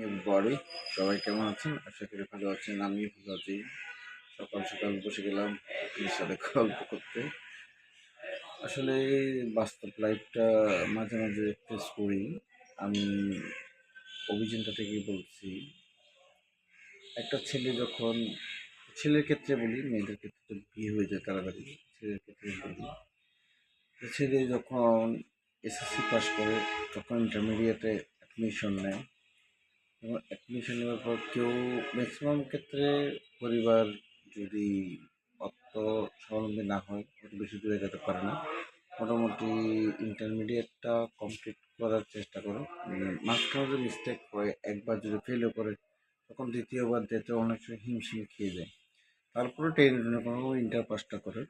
Everybody, সবাই কেমন আছেন? আশা করি ভালো আছেন। আমি ভালো আছি। সকাল সকাল বসে গেলাম আপনার সাথে গল্প করতে। আসলে বাস্তব লাইফটা মাঝে মাঝে ফেস করি। আমি অভিযানটা থেকেই বলছি। একটা ছেলে যখন, ছেলের ক্ষেত্রে বলি, মেয়েদের ক্ষেত্রে তো বিয়ে হয়ে যায় তাড়াতাড়ি। ছেলের ক্ষেত্রে বলি, ছেলে যখন এসএসসি পাস করে তখন ইন্টারমিডিয়েটে অ্যাডমিশন নেয়। এবং অ্যাডমিশন নেওয়ার পর কেউ, ম্যাক্সিমাম ক্ষেত্রে পরিবার যদি অর্থ স্বাবলম্বী না হয় অত বেশি দূরে যেতে পারে না। মোটামুটি ইন্টারমিডিয়েটটা কমপ্লিট করার চেষ্টা করে। মাঝখানে যদি মিস্টেক হয়, একবার যদি ফেলও করে, তখন দ্বিতীয়বার যেতে অনেক সময় হিমশিম খেয়ে যায়। তারপরে টেনে কোনো ইন্টার পাসটা করে।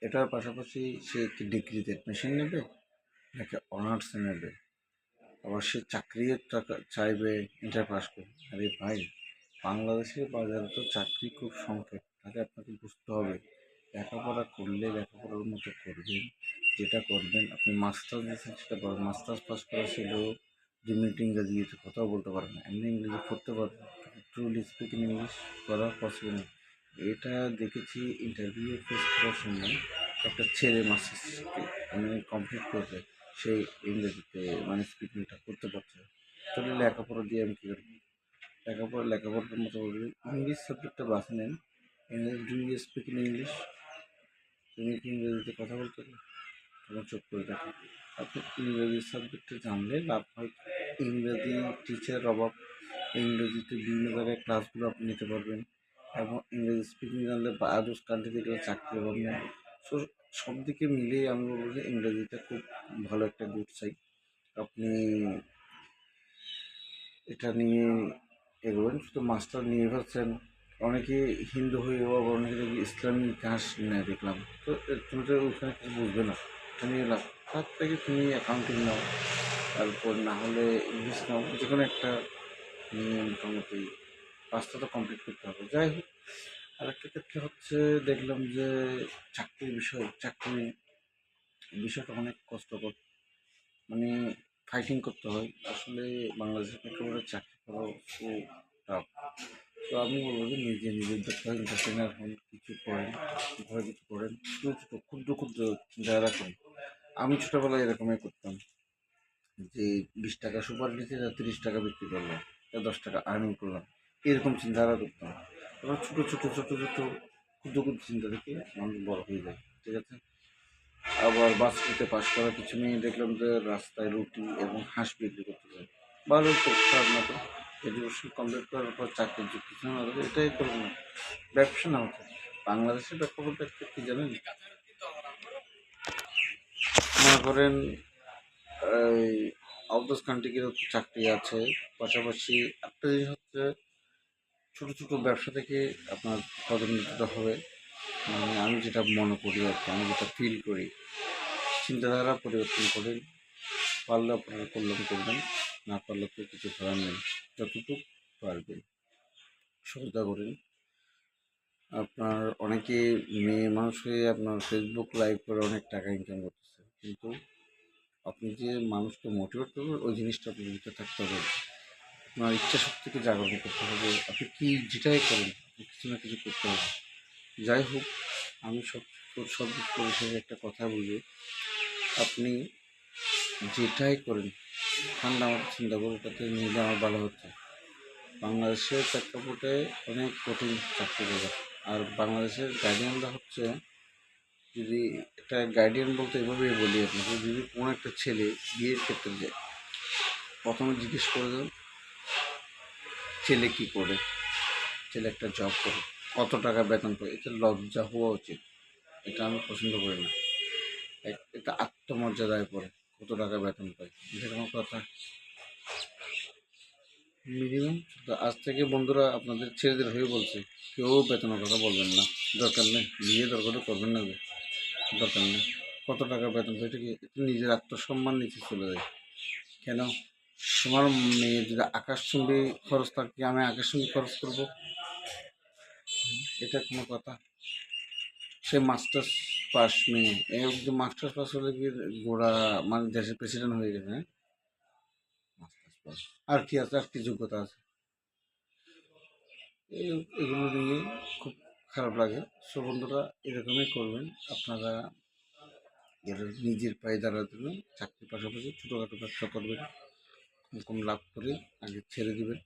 এটার পাশাপাশি সে কি ডিগ্রিতে অ্যাডমিশন নেবে নাকি অনার্সে নেবে, আবার সে চাকরিও টাকা চাইবে ইন্টার পাস করে। আরে ভাই, বাংলাদেশের বাজারে তো চাকরি খুব সংকট। তাহলে আপনাকে বুঝতে হবে লেখাপড়া করলে লেখাপড়ার মতো করবেন। যেটা করবেন, আপনি মাস্টার্স দিয়েছেন সেটা করেন। মাস্টার্স পাস করা ছিল যে মিনিট ইংরেজি কথাও বলতে পারেন না, এমনি ইংরেজি পড়তে পারবেন, ট্রুলি স্পিকিং ইংলিশ করা পসিবল না। এটা দেখেছি ইন্টারভিউ ফেস করার সময়। একটা ছেলে মাস্টার্সকে কমপ্লিট করবে, সেই ইংরেজিতে স্পিকিংটা করতে পারছে। তাহলে লেখাপড়া দিয়ে আমি কী করবো? লেখাপড়ার মতো বলবে ইংলিশ সাবজেক্টটা বাছে নেন। ইংরেজি, do you speak in English? তুমি কি ইংরেজিতে কথা বলতে পারো? তখন চুপ করে থাকে। আপনি ইংরেজি সাবজেক্টে জানলে লাভ হয়। ইংরেজি টিচার অভাব। ইংরেজিতে বিভিন্ন জায়গায় ক্লাসগুলো আপনি নিতে পারবেন, এবং ইংরেজি স্পিকিং জানলে আদার্স কান্ট্রিতে গেলে চাকরি অভাব নেই। সো সব দিকে মিলিয়ে আমি বলবো যে ইংরেজিটা খুব ভালো একটা গুড সাইড। আপনি এটা নিয়ে এগোবেন। শুধু মাস্টার নিয়ে ফেলছেন, অনেকে হিন্দু হয়েও আবার অনেকে দেখি ইসলামী ইতিহাস নেয় দেখলাম। তো তুমি তো ওখানে কিছু বুঝবে না, এটা নিয়ে লাভ। তার থেকে তুমি অ্যাকাউন্টিং নাও, তারপর না হলে ইংলিশ নাও, যে কোনো একটা নিয়ে মোটামুটি পাঁচটা তো কমপ্লিট করতে হবে। যাই হোক, আরেকটা ক্ষেত্রে হচ্ছে দেখলাম যে চাকরির বিষয়টা অনেক কষ্টকর। মানে ফাইটিং করতে হয়। আসলে বাংলাদেশের প্রেক্ষাপটে চাকরি করাও খুব টাফ। তো আমি বলবো যে নিজে নিজের উদ্যোক্তা এন্টারপ্রেনার হন, কিছু করেন, ঘরে কিছু করেন, ছোটো ছোটো ক্ষুদ্র ক্ষুদ্র চিন্তা রাখুন। আমি ছোটোবেলায় এরকমই করতাম যে 20 টাকা সুপার নিচে 30 টাকা বিক্রি করলাম, 10 টাকা আর্নিং করলাম, এরকম চিন্তাধারা করতাম। এবার ছোটো ছোটো ছোটো ছোটো ক্ষুদ্র ক্ষুদ্র চিন্তা থেকে মানুষ বড় হয়ে যায়। ঠিক আছে। আবার বাসটিতে পাশ করা কিছু মেয়ে দেখলাম যে রাস্তায় রুটি এবং হাঁস বিক্রি করতে যায়। ভালো, তো খারাপ না তো। এডুকেশন কমপ্লিট করার পর চাকরির যে কিছু না থাকে এটাই করবো না, ব্যবসা না হতো। বাংলাদেশের প্রেক্ষাপটে একটা কী জানেন, মনে করেন এই আউট অফ কান্ট্রি গেলেও চাকরি আছে। পাশাপাশি একটা জিনিস হচ্ছে ছোটো ছোটো ব্যবসা থেকে আপনার পদোন্নতিটা হবে। আমি যেটা মনে করি আর কি, আমি যেটা ফিল করি, চিন্তাধারা পরিবর্তন করেন। পারলে আপনারা কল্যাণ করবেন, না পারলে তো কিছু করার নেই। যতটুকু পারবেন সহায়তা করেন। আপনার অনেকে মেয়ে মানুষ হয়ে আপনার ফেসবুক লাইভ করে অনেক টাকা ইনকাম করতেছে, কিন্তু আপনি যে মানুষকে মোটিভেট করবেন ওই জিনিসটা আপনার ভিতরে থাকতে হবে। আপনার ইচ্ছা শক্তিকে জাগ্রত করতে হবে। আপনি কি যেটাই করেন, আপনি কিছু না কিছু করতে হবে। যাই হোক, আমি সব পরিশেষে একটা কথা বলবো, আপনি যেটাই করেন ঠান্ডা মাথায় চিন্তা করুন এটাতে নিলে আমার ভালো হচ্ছে। বাংলাদেশের প্রেক্ষাপটে অনেক কঠিন চাকরি বাজার। আর বাংলাদেশের গার্ডিয়ানরা হচ্ছে, যদি একটা গার্ডিয়ান বলতে এভাবেই বলি আপনাকে, যদি কোনো একটা ছেলে বিয়ের ক্ষেত্রে যায়, প্রথমে জিজ্ঞেস করে দেন ছেলে কী করে, ছেলে একটা জব করে, কত টাকা বেতন পায়। এটা লজ্জা হওয়া উচিত। এটা আমি পছন্দ করি না। এটা আত্মমর্যাদায় পড়ে কত টাকা বেতন পায়, এটা কোনো কথা? মিনিমাম আজ থেকে বন্ধুরা আপনাদের ছেলেদের হয়ে বলছে, কেউ বেতনের কথা বলবেন না। দরকার নেই, বিয়ে দরকার করবেন না, দরকার নেই। কত টাকা বেতন পাই, এটা কি নিজের আত্মসম্মান নিচে চলে যায় কেন? তোমার মেয়ে যদি আকাশচুম্বী খরচ থাকে, আমি আকাশচুম্বী খরচ করবো? এটা কোনো কথা? সে মাস্টার্স পাস মেয়ে, একদম মাস্টার্স পাস হলে কি গোড়া দেশের প্রেসিডেন্ট হয়ে গেছে? হ্যাঁ, মাস্টার্স আর কি আছে, আর কি যোগ্যতা আছে, এগুলো নিয়ে খুব খারাপ লাগে। সো বন্ধুরা, এরকমই করবেন আপনারা। এর নিজের পায়ে দাঁড়াতে জন্য চাকরির পাশাপাশি ছোটোখাটো ব্যবসা করবেন, কম কম লাভ করে আগে ছেড়ে দেবেন।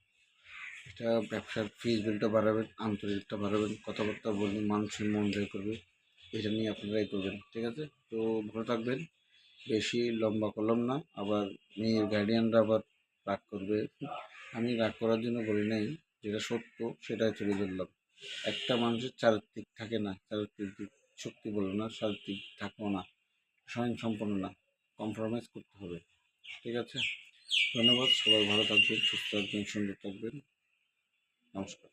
এটা ব্যবসার ফিজিবিলিটা বাড়াবেন, আন্তরিকতা বাড়াবেন, কথাবার্তা বলবেন, মানুষের মন জয় করবে। এটা নিয়ে আপনারাই করবেন, ঠিক আছে? তো ভালো থাকবেন। বেশি লম্বা করলাম না, আবার মেয়ের গার্ডিয়ানরা আবার রাগ করবে। আমি রাগ করার জন্য বলি নাই, যেটা সত্য সেটাই তুলে ধরলাম। একটা মানুষের চারিত্রিক থাকে না, চারিত্রিক দিক শক্তি বলবো না, চারিত্রিক থাকবো না, স্বয়ংসম্পন্ন না, কম্প্রোমাইজ করতে হবে, ঠিক আছে? ধন্যবাদ। সবাই ভালো থাকবেন, সুস্থ থাকবেন, সুন্দর থাকবেন। নমস্কার।